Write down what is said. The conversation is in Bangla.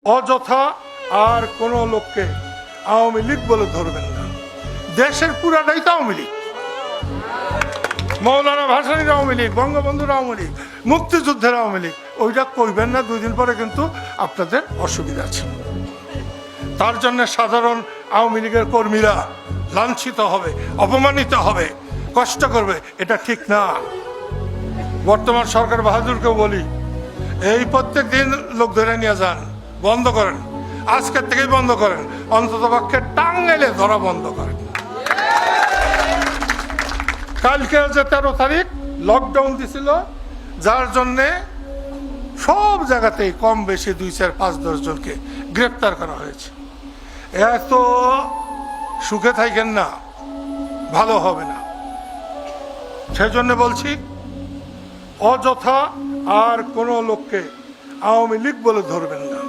অযথা আর কোনো লোককে আওয়ামী লীগ বলে ধরবেন না। দেশের পুরাটাই তো আওয়ামী লীগ। মৌলানা ভাসানীর আওয়ামী লীগ, বঙ্গবন্ধুর আওয়ামী লীগ, মুক্তিযুদ্ধের আওয়ামী লীগ, ওইটা কইবেন না। 2 দিন পরে কিন্তু আপনাদের অসুবিধা আছে। তার জন্য সাধারণ আওয়ামী লীগের কর্মীরা লাঞ্ছিত হবে, অপমানিত হবে, কষ্ট করবে, এটা ঠিক না। বর্তমান সরকার বাহাদুরকেও বলি, এই প্রত্যেক দিন লোক ধরে নিয়ে যান, বন্ধ করেন, আজকের থেকেই বন্ধ করেন, অন্তত পক্ষে টাঙ্গাইলে ধরা বন্ধ করেন। কালকে যে 13 তারিখ লকডাউন দিছিল, যার জন্যে সব জায়গাতেই কম বেশি 2, 4, 5, 10 জনকে গ্রেপ্তার করা হয়েছে। এত সুখে থাকেন না, ভালো হবে না। সেজন্য বলছি, অযথা আর কোনো লোককে আওয়ামী লীগ বলে ধরবেন না।